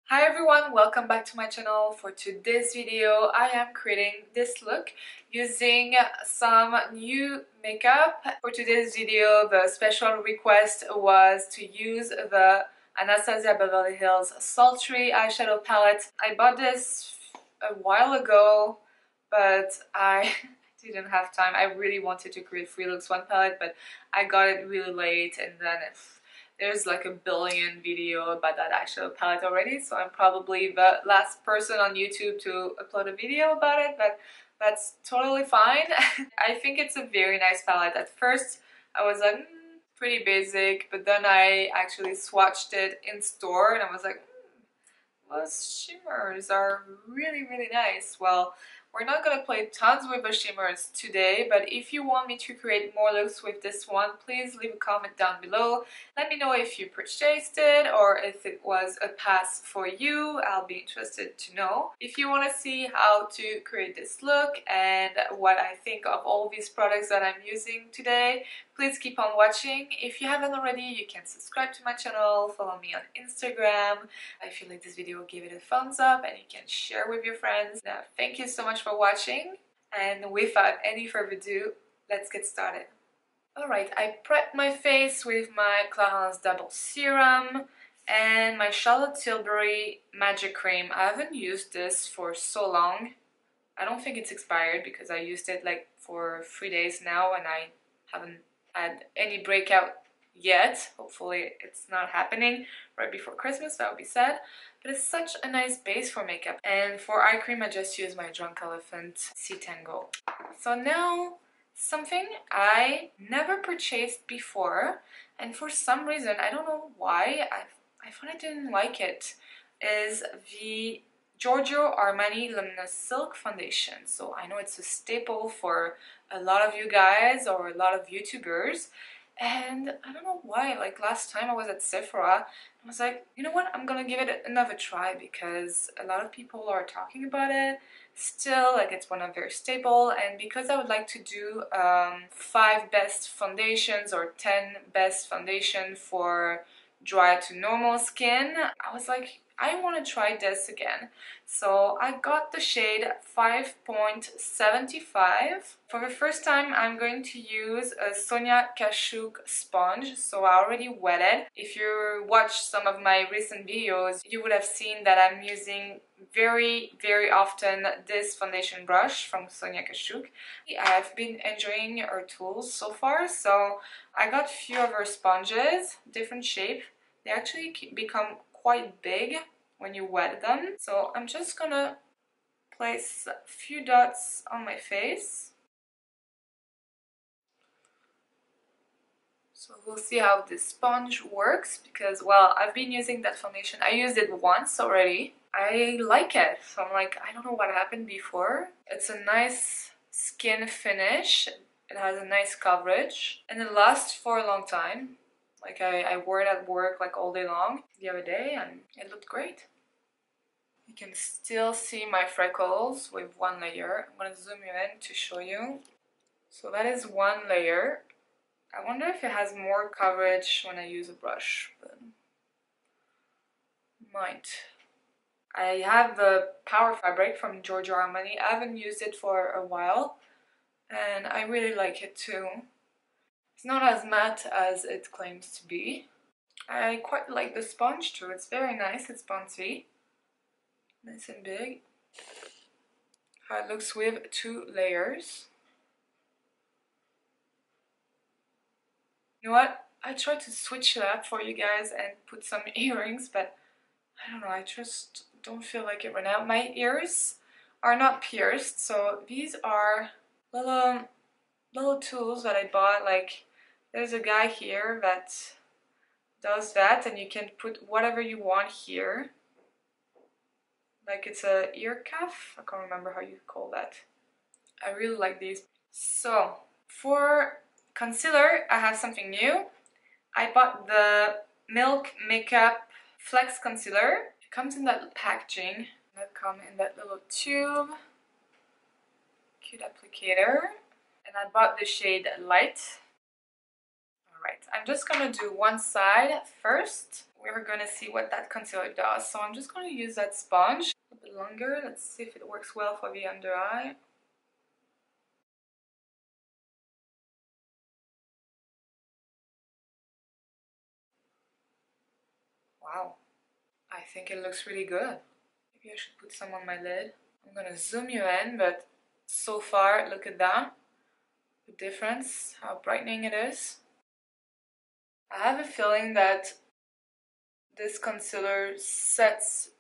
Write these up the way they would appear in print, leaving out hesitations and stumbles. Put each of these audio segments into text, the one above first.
Hi everyone, welcome back to my channel. For today's video, I am creating this look using some new makeup. For today's video, the special request was to use the Anastasia Beverly Hills Sultry eyeshadow palette. I bought this a while ago, but I didn't have time. I really wanted to create 3 looks 1 palette, but I got it really late, and then there's like a billion video about that eyeshadow palette already, so I'm probably the last person on YouTube to upload a video about it, but that's totally fine. I think it's a very nice palette. At first I was like, pretty basic, but then I actually swatched it in store and I was like, those shimmers are really nice. Well, we're not gonna play tons with the shimmers today, but if you want me to create more looks with this one, please leave a comment down below. Let me know if you purchased it or if it was a pass for you. I'll be interested to know. If you want to see how to create this look and what I think of all these products that I'm using today, please keep on watching. If you haven't already, you can subscribe to my channel, follow me on Instagram. If you like this video, give it a thumbs up and you can share with your friends. Now, thank you so much for watching, and without any further ado, let's get started. Alright, I prepped my face with my Clarins Double Serum and my Charlotte Tilbury Magic Cream. I haven't used this for so long. I don't think it's expired because I used it like for 3 days now and I haven't had any breakout yet. Hopefully it's not happening right before Christmas, that would be sad. But it's such a nice base for makeup. And for eye cream I just use my Drunk Elephant Sea Tango. So now, something I never purchased before, and for some reason, I don't know why, I thought I didn't like it, is the Giorgio Armani Luminous Silk foundation. So I know it's a staple for a lot of you guys or a lot of YouTubers, and I don't know why, like last time I was at Sephora, I was like, you know what, I'm gonna give it another try because a lot of people are talking about it still, like it's one of their staple, and because I would like to do 5 best foundations or 10 best foundation for dry to normal skin, I was like, I want to try this again. So I got the shade 5.75. For the first time I'm going to use a JohannaGMakeup sponge, so I already wet it. If you watched some of my recent videos, you would have seen that I'm using very often this foundation brush from JohannaGMakeup. I've been enjoying her tools so far, so I got a few of her sponges, different shape. They actually become quite big when you wet them. So I'm just gonna place a few dots on my face. So we'll see how this sponge works because, well, I've been using that foundation. I used it once already. I like it. So I'm like, I don't know what happened before. It's a nice skin finish. It has a nice coverage and it lasts for a long time. Like I wore it at work like all day long the other day and it looked great. You can still see my freckles with one layer. I'm going to zoom you in to show you. So that is one layer. I wonder if it has more coverage when I use a brush, but might. I have the Power Fabric from Giorgio Armani. I haven't used it for a while and I really like it too. It's not as matte as it claims to be. I quite like the sponge too. It's very nice. It's bouncy. Nice and big. How it looks with 2 layers. You know what? I tried to switch it up for you guys and put some earrings, but I don't know, I just don't feel like it right now. My ears are not pierced, so these are little tools that I bought. Like, there's a guy here that does that, and you can put whatever you want here. Like it's a ear cuff. I can't remember how you call that. I really like these. So for concealer, I have something new. I bought the Milk Makeup Flex Concealer. It comes in that packaging. It comes in that little tube. Cute applicator. And I bought the shade Light. right, I'm just gonna do one side first. We're gonna see what that concealer does. So I'm just gonna use that sponge a bit longer. Let's see if it works well for the under eye. Wow, I think it looks really good. Maybe I should put some on my lid. I'm gonna zoom you in, but so far, look at that. The difference, how brightening it is. I have a feeling that this concealer sets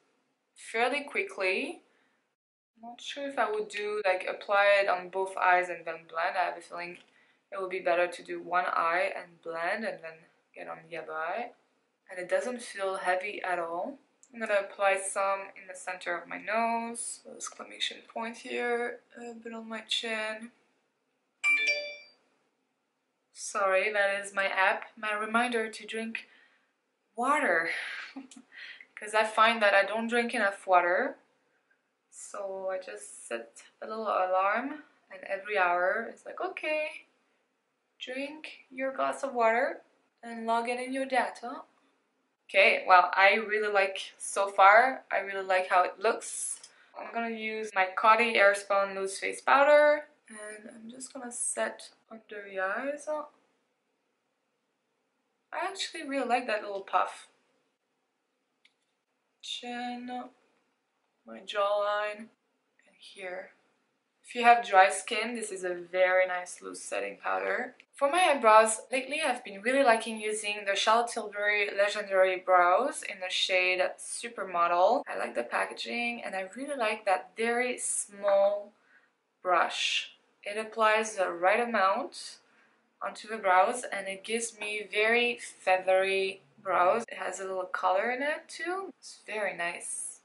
fairly quickly. I'm not sure if I would do like apply it on both eyes and then blend. I have a feeling it would be better to do one eye and blend and then get on the other eye. And it doesn't feel heavy at all. I'm gonna apply some in the center of my nose, exclamation point here, a bit on my chin. Sorry, that is my app, my reminder to drink water. Because I find that I don't drink enough water. So I just set a little alarm and every hour it's like, okay, drink your glass of water and log in your data. Okay, well, I really like, so far, I really like how it looks. I'm gonna use my Coty Airspun Loose Face Powder and I'm just gonna set under the eyes. I actually really like that little puff. Chin, my jawline, and here. If you have dry skin, this is a very nice loose setting powder. For my eyebrows, lately I've been really liking using the Charlotte Tilbury Legendary Brows in the shade Supermodel. I like the packaging and I really like that very small brush. It applies the right amount onto the brows and it gives me very feathery brows. It has a little color in it too. It's very nice.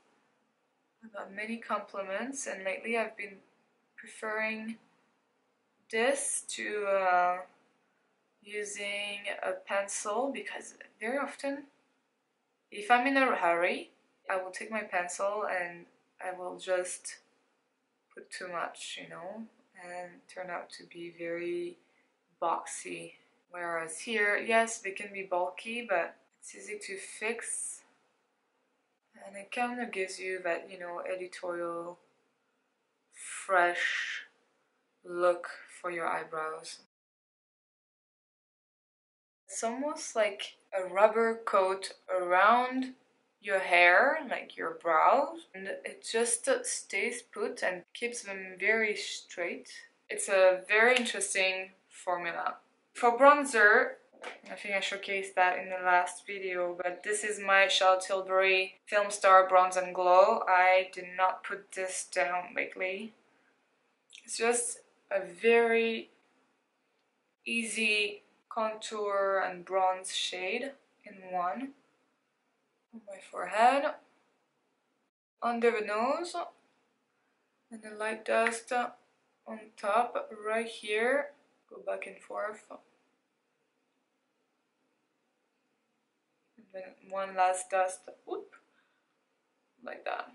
I got many compliments and lately I've been preferring this to using a pencil because very often if I'm in a hurry I will take my pencil and I will just put too much, you know, and turn out to be very boxy. Whereas here, yes, they can be bulky, but it's easy to fix and it kind of gives you that, you know, editorial fresh look for your eyebrows. It's almost like a rubber coat around your hair, like your brows, and it just stays put and keeps them very straight. It's a very interesting formula. For bronzer, I think I showcased that in the last video, but this is my Charlotte Tilbury Film Star Bronze and Glow. I did not put this down lately. It's just a very easy contour and bronze shade in one. On my forehead, under the nose, and a light dust on top right here. Go back and forth. And then one last dust, whoop, like that.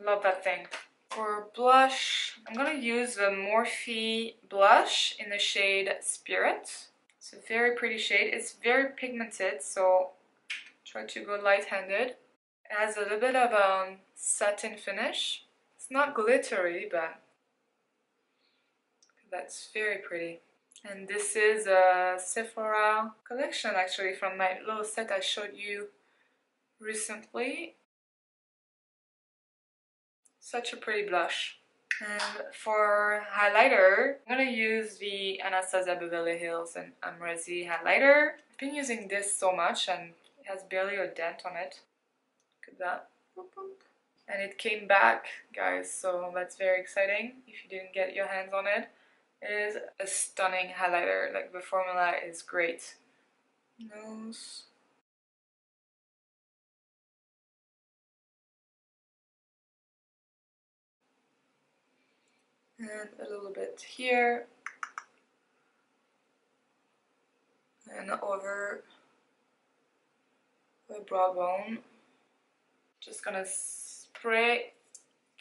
Love that thing. For blush, I'm gonna use the Morphe blush in the shade Spirit. It's a very pretty shade. It's very pigmented, so try to go light-handed. It has a little bit of a satin finish. It's not glittery, but that's very pretty. And this is a Sephora collection actually from my little set I showed you recently. Such a pretty blush. And for highlighter, I'm gonna use the Anastasia Beverly Hills and Amrezi highlighter. I've been using this so much and it has barely a dent on it. Look at that. Boop, boop. And it came back, guys, so that's very exciting if you didn't get your hands on it. It is a stunning highlighter, like the formula is great. Nose. And a little bit here. And over the brow bone. Just gonna spray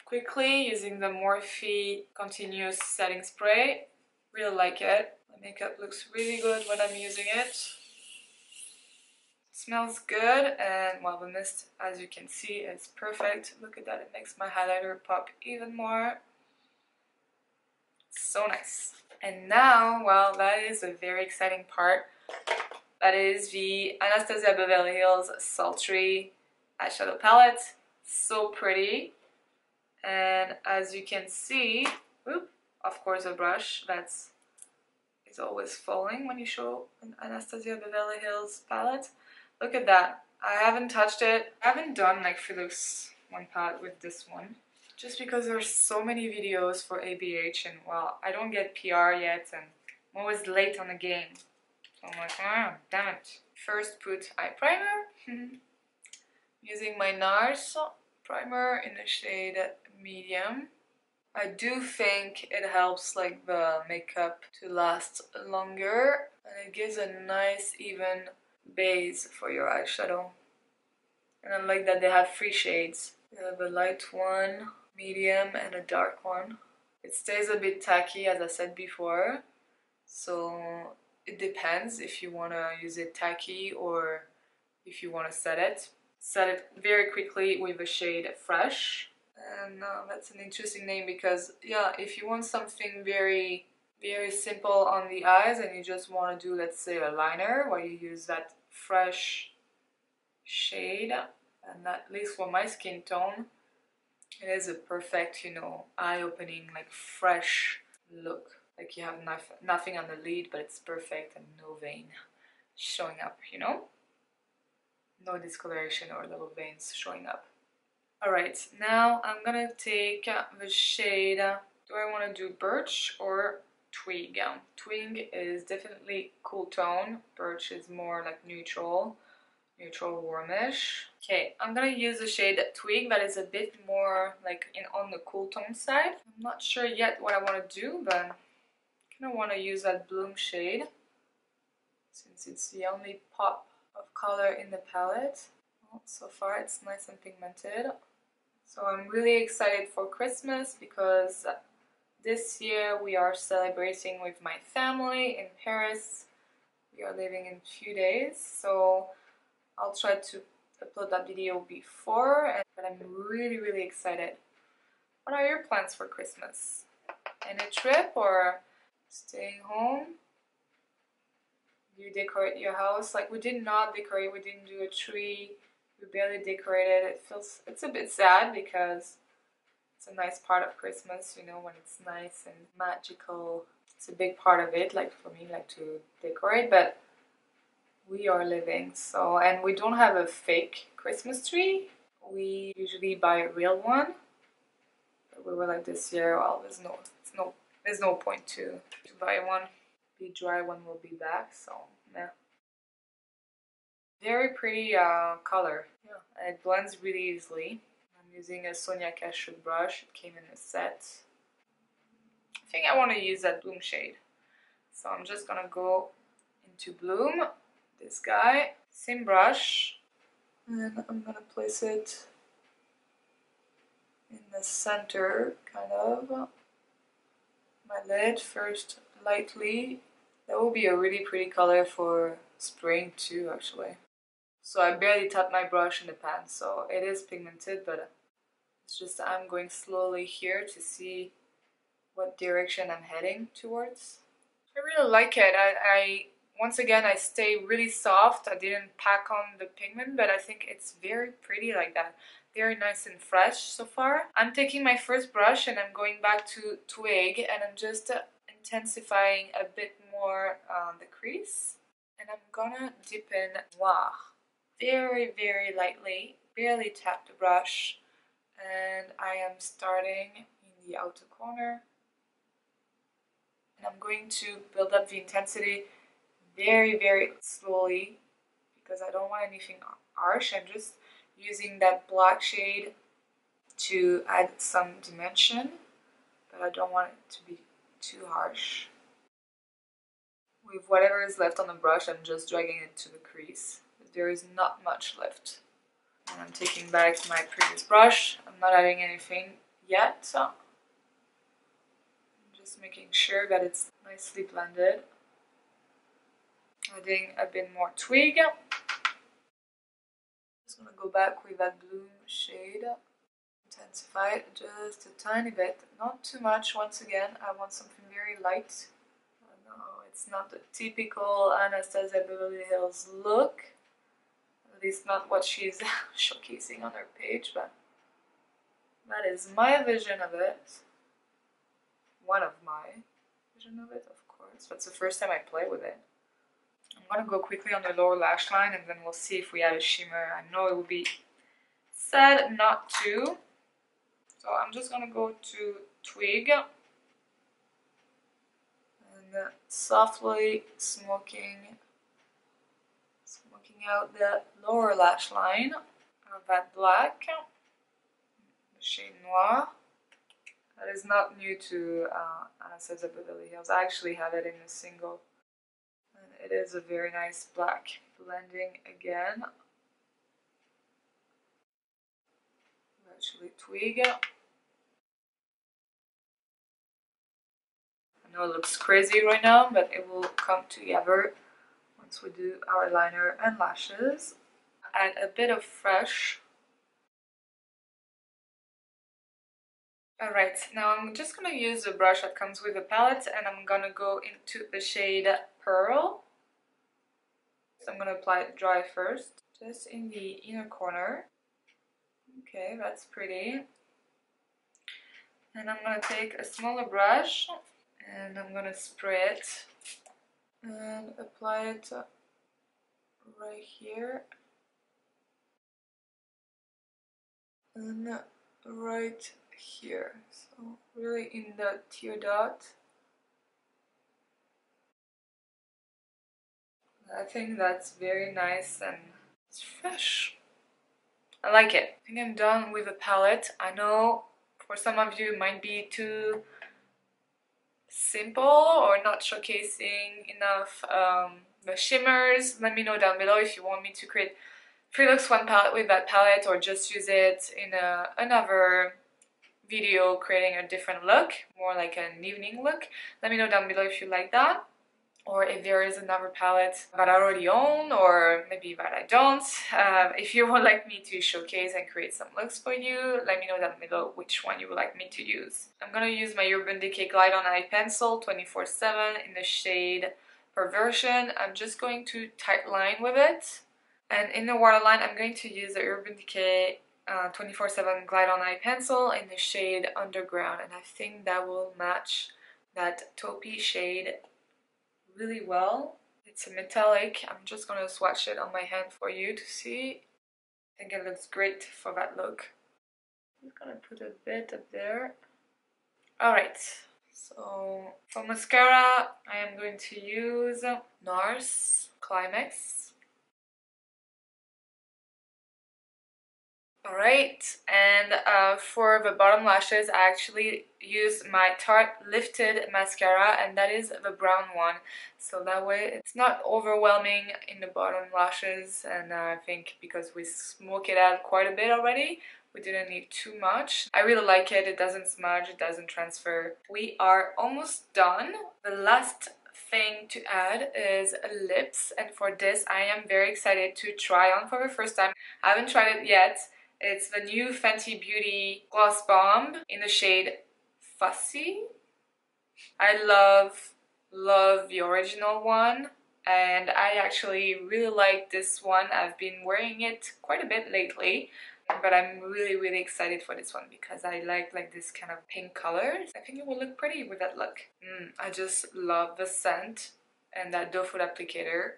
quickly using the Morphe Continuous Setting Spray. Really like it. My makeup looks really good when I'm using it. Smells good, and well, the mist, as you can see, is perfect. Look at that, it makes my highlighter pop even more. So nice. And now, well, that is a very exciting part. That is the Anastasia Beverly Hills Sultry eyeshadow palette. So pretty. And as you can see, whoop, of course a brush that's is always falling when you show an Anastasia Beverly Hills palette. Look at that. I haven't touched it. I haven't done like Philips one palette with this one. Just because there's so many videos for ABH and well, I don't get PR yet and I'm always late on the game. So I'm like, ah, damn it. First put eye primer. Using my NARS primer in the shade medium. I do think it helps like the makeup to last longer and it gives a nice even base for your eyeshadow. And I like that they have 3 shades. They have a light one, medium, and a dark one. It stays a bit tacky as I said before, so it depends if you want to use it tacky or if you want to set it. Set it very quickly with a shade Fresh. And that's an interesting name because yeah, if you want something very simple on the eyes and you just want to do, let's say, a liner where you use that Fresh shade, and at least for my skin tone, it is a perfect, you know, eye-opening, like fresh look. Like you have nothing on the lid, but it's perfect and no vein showing up, you know? No discoloration or little veins showing up. Alright, now I'm gonna take the shade, do I want to do Birch or Twig? Twig is definitely cool tone, Birch is more like neutral warmish. Okay, I'm gonna use the shade Twig that is a bit more like on the cool tone side. I'm not sure yet what I want to do, but I kind of want to use that Bloom shade since it's the only pop of color in the palette. Well, so far it's nice and pigmented. So I'm really excited for Christmas because this year we are celebrating with my family in Paris. We are leaving in a few days, so I'll try to upload that video before, but I'm really excited. What are your plans for Christmas? Any trip or staying home? Do you decorate your house? Like we did not decorate, we didn't do a tree, we barely decorated. It's a bit sad because it's a nice part of Christmas, you know, when it's nice and magical. It's a big part of it, like for me, like to decorate, but we are living, so, and we don't have a fake Christmas tree. We usually buy a real one. But we were like this year, well, there's no point to buy one. Be dry when we'll be back, so yeah. Very pretty color. Yeah, and it blends really easily. I'm using a Sonia Kashuk brush. It came in a set. I think I want to use that Bloom shade. So I'm just gonna go into Bloom. This guy, same brush, and I'm gonna place it in the center, kind of, my lid first lightly. That will be a really pretty color for spring too, actually. So I barely tapped my brush in the pan, so it is pigmented, but it's just I'm going slowly here to see what direction I'm heading towards. I really like it. Once again, I stay really soft. I didn't pack on the pigment, but I think it's very pretty like that. Very nice and fresh so far. I'm taking my first brush and I'm going back to Twig and I'm just intensifying a bit more the crease. And I'm gonna dip in Noir. Very lightly. Barely tap the brush. And I am starting in the outer corner. And I'm going to build up the intensity very slowly because I don't want anything harsh. I'm just using that black shade to add some dimension, but I don't want it to be too harsh. With whatever is left on the brush, I'm just dragging it to the crease. There is not much left. And I'm taking back my previous brush. I'm not adding anything yet. So I'm just making sure that it's nicely blended. adding a bit more twig. Just gonna go back with that blue shade, intensify it just a tiny bit, not too much. Once again, I want something very light. No, it's not the typical Anastasia Beverly Hills look, at least not what she's showcasing on her page, but that is my vision of it. One of my vision of it, of course. That's the first time I play with it. I'm gonna go quickly on the lower lash line and then we'll see if we add a shimmer. I know it would be sad not to. So I'm just gonna go to Twig and softly smoking out the lower lash line of that black, the shade Noir. That is not new to Anastasia Beverly Hills. I actually have it in a single. And it is a very nice black. Blending again. Actually, Twig. I know it looks crazy right now, but it will come together once we do our liner and lashes. Add a bit of fresh. Alright, now I'm just going to use the brush that comes with the palette and I'm going to go into the shade Pearl. So I'm going to apply it dry first, just in the inner corner. Okay, that's pretty. And I'm going to take a smaller brush and I'm going to spray it and apply it right here and right here. So really in the tear dot. I think that's very nice and it's fresh. I like it. I think I'm done with the palette. I know for some of you it might be too simple or not showcasing enough the shimmers. Let me know down below if you want me to create 3 looks 1 palette with that palette or just use it in another video creating a different look, more like an evening look. Let me know down below if you like that, or if there is another palette that I already own or maybe that I don't. If you would like me to showcase and create some looks for you, let me know down below which one you would like me to use. I'm gonna use my Urban Decay Glide On Eye Pencil 24/7 in the shade Perversion. I'm just going to tight line with it. And in the waterline, I'm going to use the Urban Decay 24/7 Glide On Eye Pencil in the shade Underground. And I think that will match that taupey shade really well. It's a metallic. I'm just going to swatch it on my hand for you to see. I think it looks great for that look. I'm just going to put a bit up there. Alright, so for mascara, I am going to use NARS Climax. Alright, and for the bottom lashes, I actually use my Tarte Lifted mascara, and that is the brown one. So that way it's not overwhelming in the bottom lashes, and I think because we smoke it out quite a bit already, we didn't need too much. I really like it. It doesn't smudge, it doesn't transfer. We are almost done. The last thing to add is lips, and for this I am very excited to try on for the first time. I haven't tried it yet. It's the new Fenty Beauty Gloss Bomb in the shade Fussy. I love the original one, and I actually really like this one. I've been wearing it quite a bit lately, but I'm really excited for this one because I like this kind of pink color. I think it will look pretty with that look. I just love the scent and that doe foot applicator.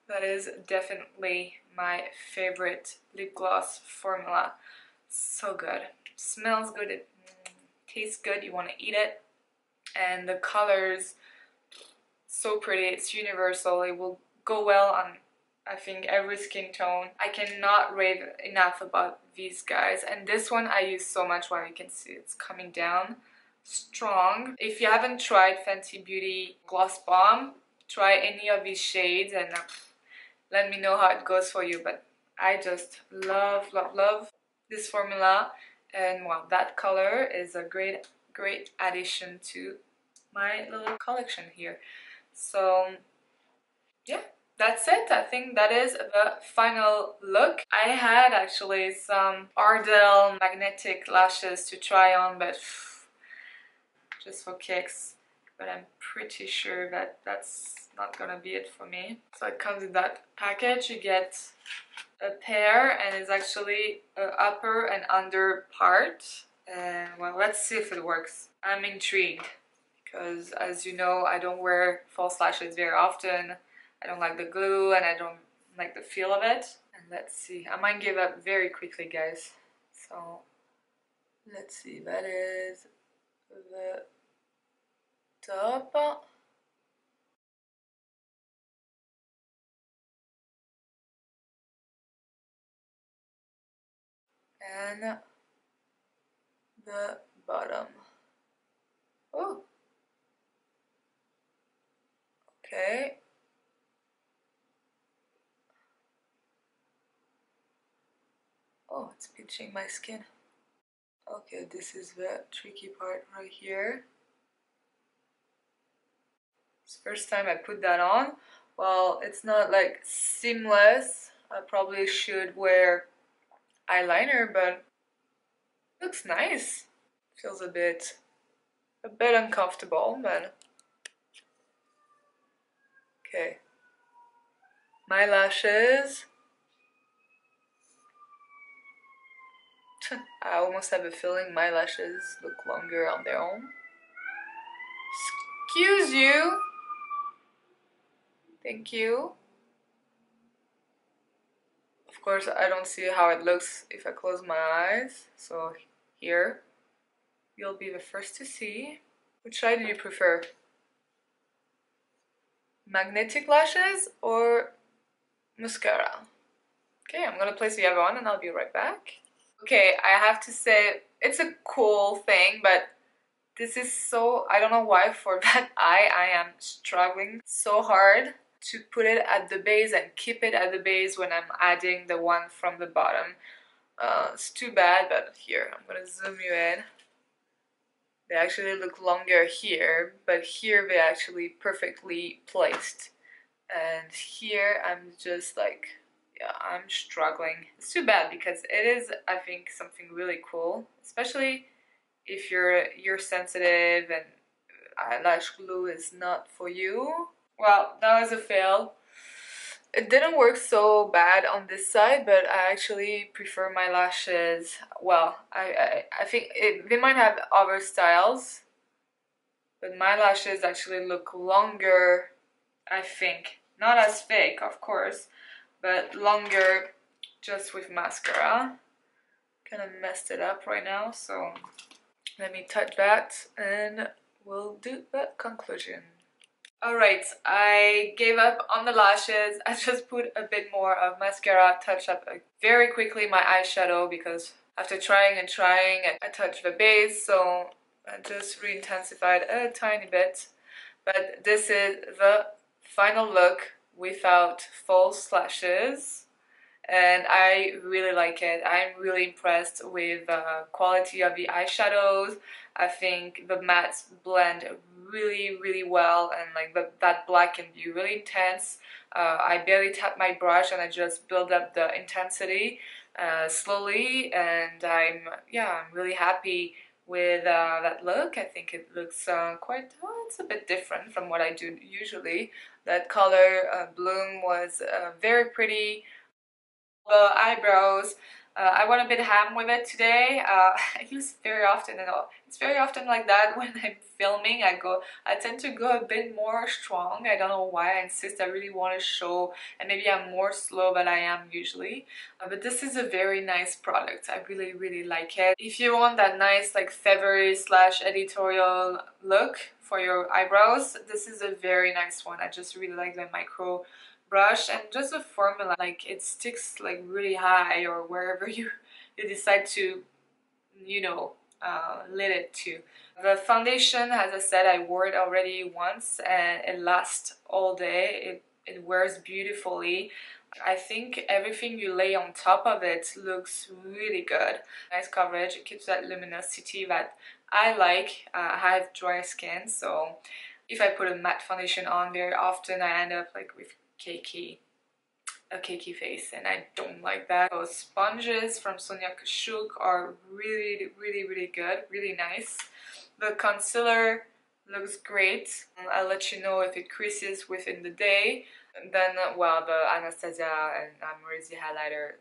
That is definitely my favorite lip gloss formula. So good. Smells good, it tastes good, you want to eat it. And the colors, so pretty, it's universal. It will go well on, I think, every skin tone. I cannot rave enough about these guys. And this one I use so much, while you can see it's coming down strong. If you haven't tried Fenty Beauty Gloss Bomb, try any of these shades and let me know how it goes for you. But I just love this formula, and well, that color is a great great addition to my little collection here. So yeah, that's it. I think that is the final look. I had actually some Ardell magnetic lashes to try on, but just for kicks. But I'm pretty sure that that's not gonna be it for me. So it comes in that package. You get a pair, and it's actually an upper and under part. And well, let's see if it works. I'm intrigued because, as you know, I don't wear false lashes very often. I don't like the glue and I don't like the feel of it. And let's see. I might give up very quickly, guys. So let's see. That is the top. And the bottom. Oh. Okay. Oh, it's pinching my skin. Okay, this is the tricky part right here. It's the first time I put that on. Well, it's not like seamless. I probably should wear eyeliner, but it looks nice. Feels a bit uncomfortable, but okay. My lashes. I almost have a feeling my lashes look longer on their own. Excuse you. Thank you. Of course, I don't see how it looks if I close my eyes. So here, you'll be the first to see. Which side do you prefer? Magnetic lashes or mascara? Okay, I'm gonna place the other one and I'll be right back. Okay, I have to say, it's a cool thing, but this is so, I don't know why for that eye I am struggling so hard to put it at the base and keep it at the base when I'm adding the one from the bottom. It's too bad, but here, I'm gonna zoom you in. They actually look longer here, but here they're actually perfectly placed. And here I'm just like, yeah, I'm struggling. It's too bad because it is, I think, something really cool, especially if you're sensitive and eyelash glue is not for you. Well, that was a fail. It didn't work so bad on this side, but I actually prefer my lashes. Well, I think they might have other styles, but my lashes actually look longer, I think. Not as fake, of course, but longer just with mascara. Kind of messed it up right now, so let me touch that and we'll do the conclusion. Alright, I gave up on the lashes. I just put a bit more of mascara, touched up very quickly my eyeshadow because after trying and trying, I touched the base, so I just re-intensified a tiny bit. But this is the final look without false lashes. And I really like it. I'm really impressed with the quality of the eyeshadows. I think the mattes blend really well, and like that black can be really intense. I barely tap my brush and I just build up the intensity slowly, and I'm really happy with that look. I think it looks it's a bit different from what I do usually. That color bloom was very pretty. The eyebrows, I went a bit ham with it today. I use very often, and it's very often like that when I'm filming. I tend to go a bit more strong. I don't know why. I insist. I really want to show, and maybe I'm more slow than I am usually. But this is a very nice product. I really like it. If you want that nice like feathery / editorial look for your eyebrows, this is a very nice one. I just really like the micro brush and just the formula, like it sticks like really high or wherever you decide to, you know, lit it to. The foundation, as I said, I wore it already once and it lasts all day. it wears beautifully. I think everything you lay on top of it looks really good. Nice coverage, it keeps that luminosity that I like. I have dry skin, so if I put a matte foundation on very often, I end up like with a cakey face, and I don't like that. Those sponges from Sonia Kashuk are really good, really nice. The concealer looks great. I'll let you know if it creases within the day. And then, well, the Anastasia and Morphe highlighter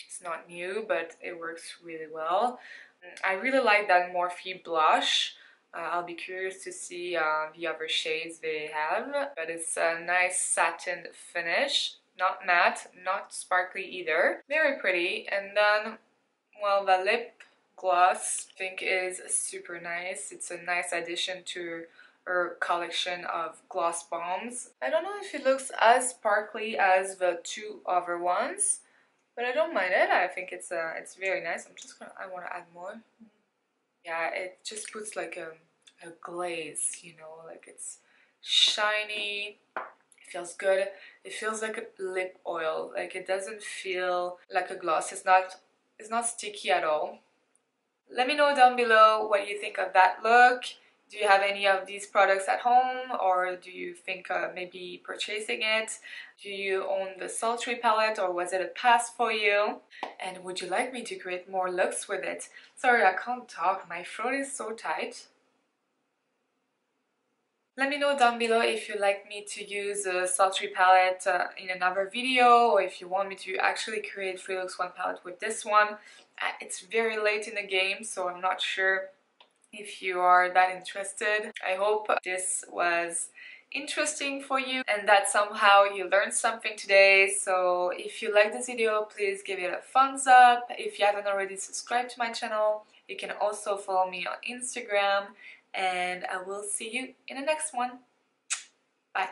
is not new, but it works really well. I really like that Morphe blush. I'll be curious to see the other shades they have, but it's a nice satin finish. Not matte, not sparkly either. Very pretty. And then, well, the lip gloss I think is super nice. It's a nice addition to her collection of gloss bombs. I don't know if it looks as sparkly as the two other ones, but I don't mind it. I think it's very nice. I want to add more. Yeah, it just puts like a glaze, you know, like it's shiny. It feels good. It feels like a lip oil. Like it doesn't feel like a gloss. It's not sticky at all. Let me know down below what you think of that look. Do you have any of these products at home, or do you think maybe purchasing it? Do you own the Sultry palette, or was it a pass for you? And would you like me to create more looks with it? Sorry, I can't talk. My throat is so tight. Let me know down below if you'd like me to use a Sultry palette in another video, or if you want me to actually create 3 looks 1 palette with this one. It's very late in the game, so I'm not sure if you are that interested. I hope this was interesting for you and that somehow you learned something today. So if you like this video, please give it a thumbs up. If you haven't already subscribed to my channel, you can also follow me on Instagram. And I will see you in the next one. Bye.